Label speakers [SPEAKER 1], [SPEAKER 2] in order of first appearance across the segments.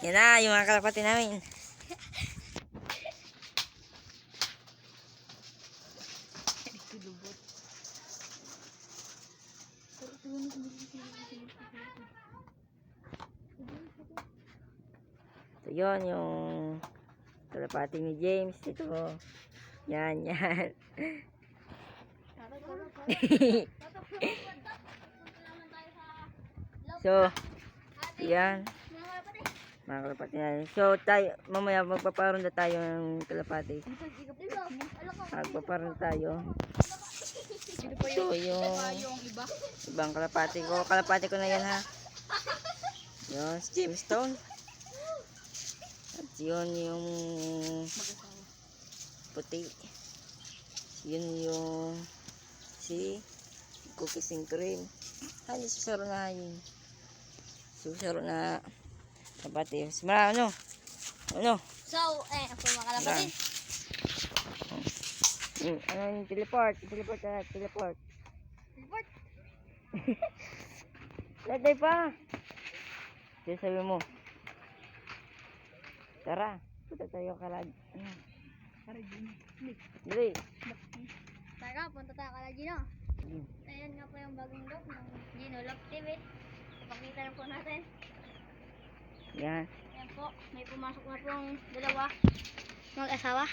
[SPEAKER 1] Yan na, yung mga kalapati namin. So yun, yung kalapati ni James. Ito. Yan, yan. So, yan. Mga kalapati natin. So, tayo, mamaya magpaparonda tayo ng kalapati. Magpaparonda tayo. So, yung ibang kalapati ko. Kalapati ko na yan, ha. Yun, si Jamestown. At yun yung puti. Yun yung si cookies and cream. Hani, susaro na yun. Susaro na kalapati. Simula, ano?
[SPEAKER 2] So, ako mga kalapati.
[SPEAKER 1] Ano yung teleport? Teleport.
[SPEAKER 2] Report.
[SPEAKER 1] Latay pa. Sige, sabi mo. Tara. Punta tayo kalad. Ano? Dali.
[SPEAKER 2] Tara, punta tayo kala Gino. Ayan nga po yung bagong look ng Gino Lock TV. Ipakita na po natin.
[SPEAKER 1] Yan.
[SPEAKER 2] Ayan po, may pumasok na pong dalawa mag-asawa.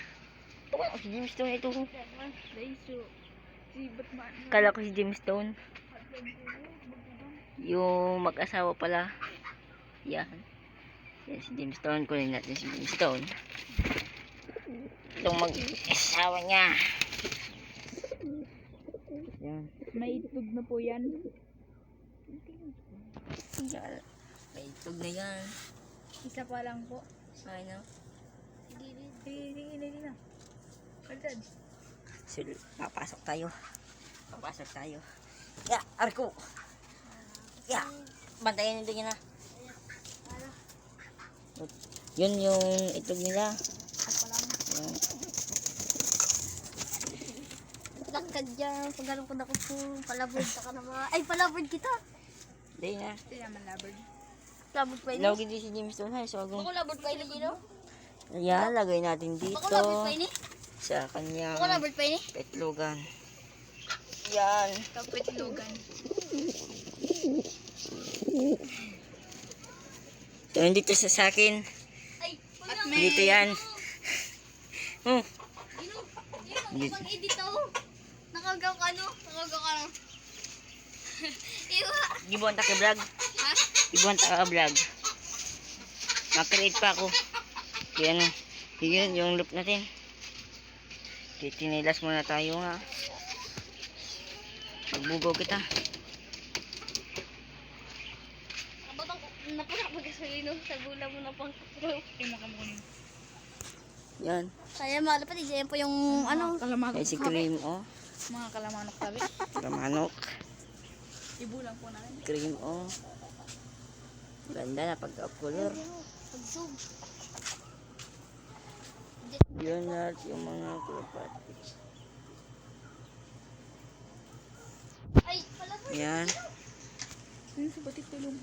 [SPEAKER 1] Oh, si Jamestown ito.
[SPEAKER 2] Daiso. Si Batman.
[SPEAKER 1] Kala ko si Jamestown. Yung mag-asawa pala. Yan. Yan si Jamestown. Kunin natin si Jamestown. Itong mag-asawa niya. Yan.
[SPEAKER 2] May itlog na po yan.
[SPEAKER 1] Yan. May itog na yan.
[SPEAKER 2] Isa pa lang po.
[SPEAKER 1] Ano?
[SPEAKER 2] Hindi na. Kaldan.
[SPEAKER 1] So, papasok tayo. Ya, Arko. Ya, bantayan nyo din na. Yun yung itlog nila. Yan.
[SPEAKER 2] Langkad dyan. Pagkalungkod ako po. Palabod ka na mga. Ay, palabod kita.
[SPEAKER 1] Hindi na.
[SPEAKER 2] Hindi naman labod. Labod pa ini.
[SPEAKER 1] Lawag din si Jamestown ha. So,
[SPEAKER 2] Ako labod pa ini, Gino.
[SPEAKER 1] yan, lagay natin dito.
[SPEAKER 2] Ako labod pa ini.
[SPEAKER 1] Sa kanyang
[SPEAKER 2] Ako labod pa ini.
[SPEAKER 1] petlogan. Yan.
[SPEAKER 2] Kapitlogan.
[SPEAKER 1] So, dito sa akin.
[SPEAKER 2] Ay,
[SPEAKER 1] Dito yan. Oh.
[SPEAKER 2] Gino, pang edit ako. Nakagaw ka no? Iwa.
[SPEAKER 1] Gibuan ta ka vlog.
[SPEAKER 2] Ha?
[SPEAKER 1] Gibuan ta ka vlog. Makreate pa ako. Yan. Yun yung loop natin. Tinilas muna tayo nga. Magbugaw kita.
[SPEAKER 2] Napunta ko sa Gino. Sa gula mo na pang kapro.
[SPEAKER 1] Yan.
[SPEAKER 2] Kaya malapad. Yan po yung ano.
[SPEAKER 1] Ice cream, oh.
[SPEAKER 2] Mga kalamanok tabi.
[SPEAKER 1] Kalamanok.
[SPEAKER 2] Ibulang po namin.
[SPEAKER 1] Cream, oh. Ganda na pagka-color.
[SPEAKER 2] Pag-zoom.
[SPEAKER 1] Yun na yung mga kalapati.
[SPEAKER 2] Ay, palabod.
[SPEAKER 1] Yan.
[SPEAKER 2] Ano sa batik tulong?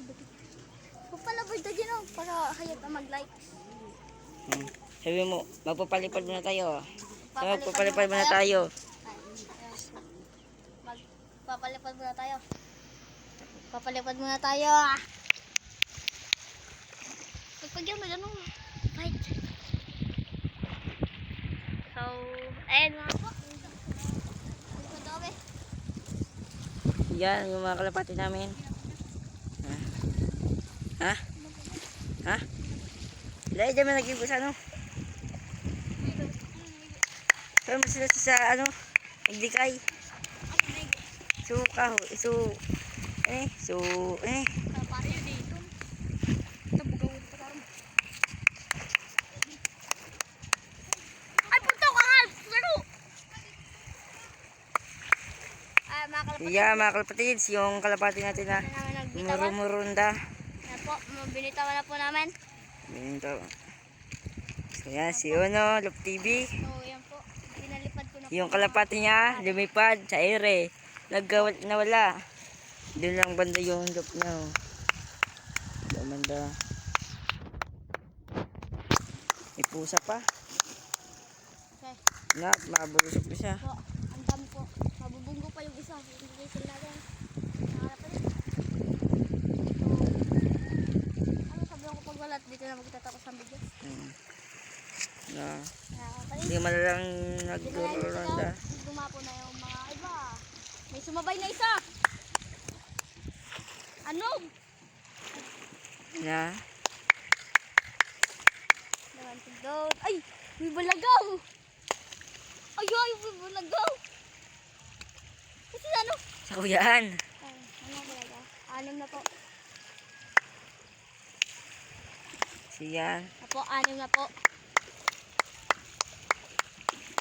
[SPEAKER 2] Palabod ka Gino. Para hayat na mag-like.
[SPEAKER 1] Sabi mo, magpapalipad muna tayo. Magpapalipad muna tayo.
[SPEAKER 2] Papalipad muna tayo. Papalipad muna tayo. Pagpagyan mo ganun. Right. So, ayan mga po.
[SPEAKER 1] Yan yung mga kalapati namin. Ha? Ha? Dahil dyan man naging busa, no? Saan mo sila sa ano? Nagdikay. Suka ho.
[SPEAKER 2] Ay, punta ko ha! Laro!
[SPEAKER 1] Yeah, mga kalapatids, yung kalapati natin na murumurunda.
[SPEAKER 2] Yan po, binitawan na po namin.
[SPEAKER 1] Ito. So yan, si Uno, Loop TV.
[SPEAKER 2] So, yan po. Pinalipad ko na po.
[SPEAKER 1] Yung kalapati niya, lumipad sa ere. Nawala. Doon lang banda yung loop niya. Doon banda. May pusa pa.
[SPEAKER 2] Okay.
[SPEAKER 1] Na, mabulusok pa siya.
[SPEAKER 2] Po, ang dami po. Mabubunggo pa yung isa. Hindi sila natin. Nakalap pa rin. Ano sabi ko pag wala at dito na magtatapos ang video.
[SPEAKER 1] Na,
[SPEAKER 2] Nakalap pa rin.
[SPEAKER 1] hindi man lang nagduronda.
[SPEAKER 2] Dumapo na yung mga iba. May sumabay na isa. Ano?
[SPEAKER 1] Na,
[SPEAKER 2] Naman doon. Ay! May balagaw! Ay! May balagaw! Kasi ano?
[SPEAKER 1] sa kuyaan.
[SPEAKER 2] Ay, ano balagaw? 6 na po.
[SPEAKER 1] Siya.
[SPEAKER 2] Apo, 6 na po.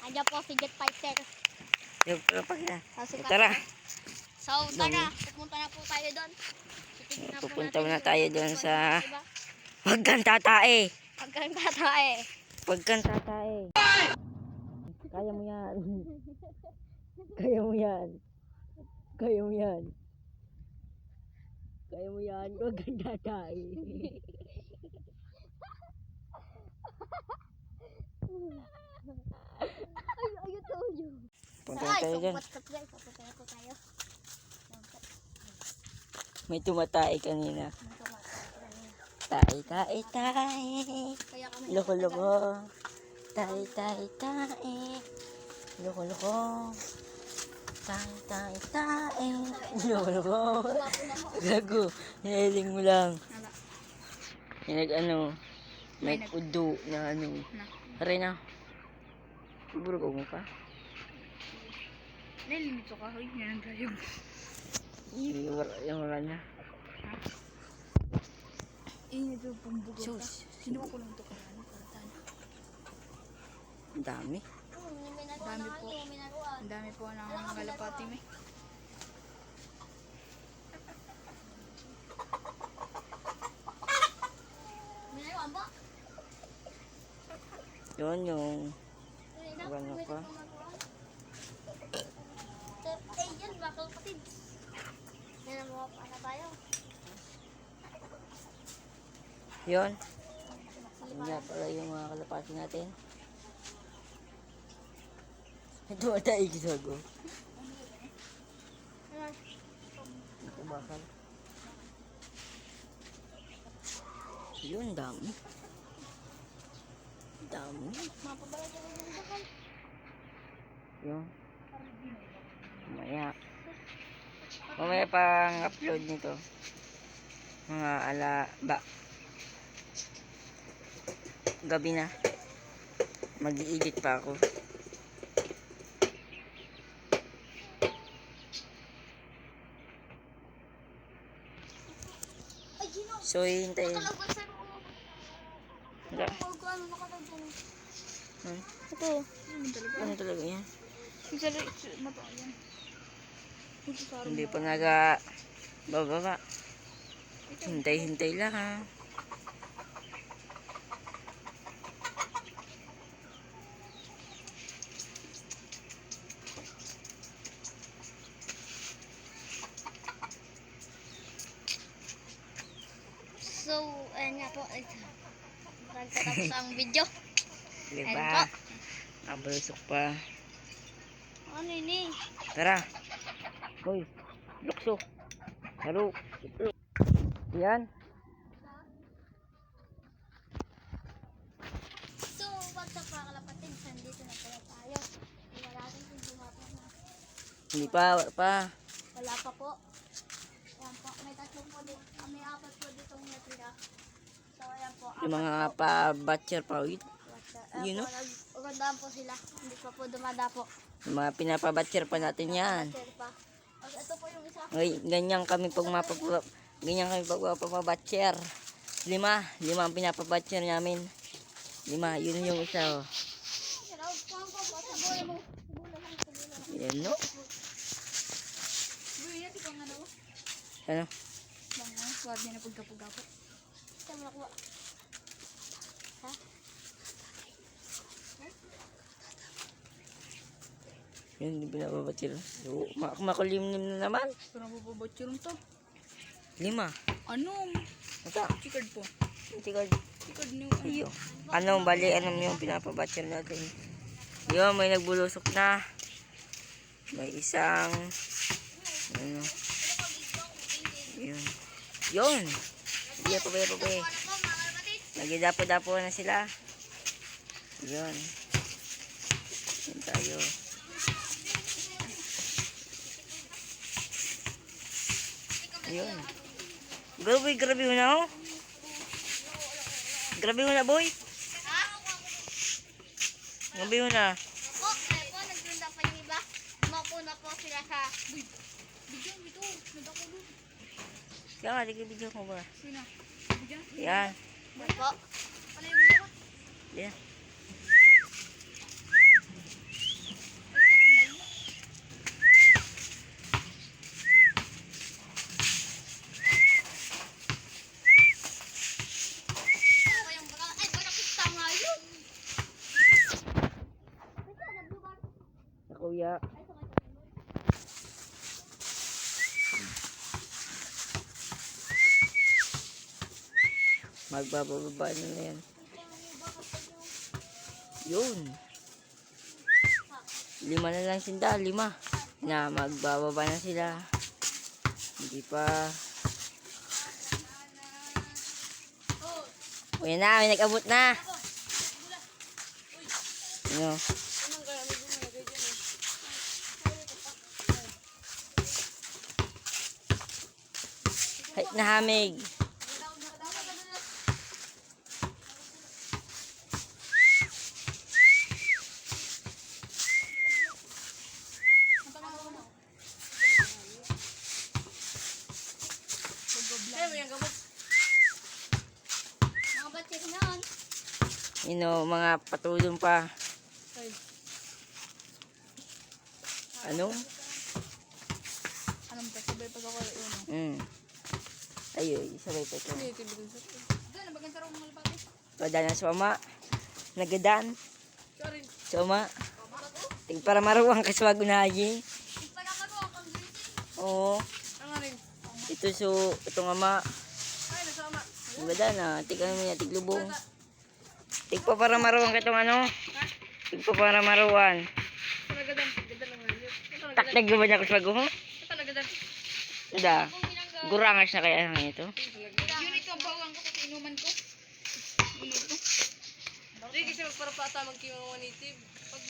[SPEAKER 2] Andiyan po si Jet Fighter.
[SPEAKER 1] Yung pag na.
[SPEAKER 2] Sasikat
[SPEAKER 1] Tara.
[SPEAKER 2] po. So, tara. Pupunta na po tayo doon. Titignan na po
[SPEAKER 1] Pupunta
[SPEAKER 2] natin
[SPEAKER 1] na
[SPEAKER 2] yung
[SPEAKER 1] tayo
[SPEAKER 2] mga
[SPEAKER 1] doon
[SPEAKER 2] gusto
[SPEAKER 1] sa
[SPEAKER 2] ng iba.
[SPEAKER 1] Huwag kang tatae.
[SPEAKER 2] Hanggang tatae.
[SPEAKER 1] Huwag kang tatae. Kaya mo yan. Kaya mo yan. Kaya mo yan. Kaya mo yan. Huwag kang tatae.
[SPEAKER 2] Ay, ito yun.
[SPEAKER 1] Punta na tayo dyan.
[SPEAKER 2] What's up guys? Pupunta na po tayo.
[SPEAKER 1] May tumatae kanina. Tae, tae, tae.
[SPEAKER 2] Kaya kami
[SPEAKER 1] Loko-loko. Tae, tae, tae. Loko-loko. Tae, tae, tae. Loko-loko. Gago. Hiniling mo lang. Yung nag-ano. May udo na ano. Aray na. Burgo mo pa.
[SPEAKER 2] Nilimito ka, hoy. Yan ang gayong.
[SPEAKER 1] Yung wala niya.
[SPEAKER 2] Ito pong bugo ka.
[SPEAKER 1] Sus.
[SPEAKER 2] Sino ko lang ito karano? Karatan.
[SPEAKER 1] Ang dami.
[SPEAKER 2] Dami po. Ang dami po ng kalapati may.
[SPEAKER 1] Yun yung ano pa.
[SPEAKER 2] Eh, yan, bakal patid. Yan ang mga paana tayo.
[SPEAKER 1] Yun. Yun nga pala yung mga kalapati natin. Ito ata ikisago. Ito bakal. Yun, dami. Dami.
[SPEAKER 2] Mapabala dyan yung bakal.
[SPEAKER 1] Yun. Mamaya. Mamaya pang upload nito. Mga gabi na. Mag-i-edit pa ako.
[SPEAKER 2] Ay, Gino!
[SPEAKER 1] So, hintayin.
[SPEAKER 2] Nakalagay sa mo.
[SPEAKER 1] Wala.
[SPEAKER 2] Ano nakalagay dyan?
[SPEAKER 1] Hmm?
[SPEAKER 2] Ito.
[SPEAKER 1] Ano talaga yan?
[SPEAKER 2] Yung sa mata yan.
[SPEAKER 1] Hindi pa bababa. Hintay-hintay lang ha.
[SPEAKER 2] So, ayan nga po. Nagtatapos ang video. Ayan
[SPEAKER 1] Diba?
[SPEAKER 2] po.
[SPEAKER 1] Nabalusok pa.
[SPEAKER 2] Ano ini?
[SPEAKER 1] Tara. Hoy. Lukso. Haro. Yan.
[SPEAKER 2] So, what's up mga kalapatid? Nandito na pala tayo. Wala natin kung dumapo na.
[SPEAKER 1] Hindi pa. Wala pa.
[SPEAKER 2] Wala pa po. Ayan po. May 3 po dito. May 4 po dito natira. So, ayan po.
[SPEAKER 1] Yung mga pa-batcher pa. Wait.
[SPEAKER 2] Ayan
[SPEAKER 1] You know?
[SPEAKER 2] po. Nagugandaan po sila. Hindi pa po dumadapo.
[SPEAKER 1] Yung mga pinapabatcher pa natin yan.
[SPEAKER 2] Share pa. Ito po yung isa.
[SPEAKER 1] Ay, ganyan kami pag mapapabatcher. 5 ang pinapabatcher namin. 5. Yun yung isa. Oh. Yan no? Ano?
[SPEAKER 2] Huwag niya na pagkapugapo. Saan mo nakuha? Ha?
[SPEAKER 1] Yun, hindi pinapabatcher. Makulimlim na naman.
[SPEAKER 2] Parang bababatsurong to.
[SPEAKER 1] 5.
[SPEAKER 2] Ano?
[SPEAKER 1] Ito.
[SPEAKER 2] Chikard po.
[SPEAKER 1] Chikard. Ayun. Anong bali, anong yung pinapabatcher natin? Yun, may nagbulusok na. May isang, ano, yun. Yun. Iya, pabaya. Nagidapo-dapo na sila. Yun. Yun tayo. Yun. Grabe mo na, oh. Grabe mo na, boy. Grabe mo na.
[SPEAKER 2] Po, nagrunda pa yung iba. Umapo na po sila sa... Bigyan, dito. Nadakulo.
[SPEAKER 1] Kaya nga, video ko ba?
[SPEAKER 2] Sino?
[SPEAKER 1] Yan.
[SPEAKER 2] Po. Ano yung iba?
[SPEAKER 1] Yan.
[SPEAKER 2] Ako yung baka... Ay, balakit tanga yun.
[SPEAKER 1] Sa kuya. Magbababa na yan. Yun. 5 na lang sinda, 5. Na magbababa na sila. Hindi pa. O yan na, may nag-abot na. Ano? Kahit nahamig.
[SPEAKER 2] Mga batse ko noon.
[SPEAKER 1] Mga patulong pa. Ano?
[SPEAKER 2] Anong ba? Sabay pag ako yun.
[SPEAKER 1] Ayun, sabay pa ito.
[SPEAKER 2] Doon, nabaganta rin mga lapate.
[SPEAKER 1] Kada na suma. Nagadan. Suma. Tig para maruwang kaswag na haji.
[SPEAKER 2] Pagkakago akong drinking.
[SPEAKER 1] Oo. Ito nga ma. Nagadan na. Tig ano niya, tig lubong. Tig pa para maruwang katong ano. Tig pa para maruwang. Takdag ba niya kaswag ho? Da. Gurangas na kaya ang ito.
[SPEAKER 2] Yun ito ang bawang ko kasi inuman ko.
[SPEAKER 3] Hindi kasi magparapata magkimawa native. Pag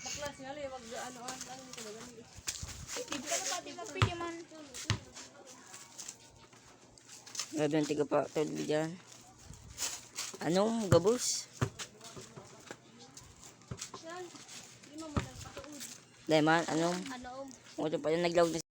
[SPEAKER 3] baklas nga lang, mag-ano-an, ano nito ba ganun?
[SPEAKER 2] Hindi ka na pati magpiyaman.
[SPEAKER 1] Grabe ang tiga pa. Tawag dyan. Anong gabos?
[SPEAKER 2] Yan. Hindi mo lang patuod.
[SPEAKER 1] Lemon, anong?
[SPEAKER 2] Ano?
[SPEAKER 1] Ito pa yung naglaw na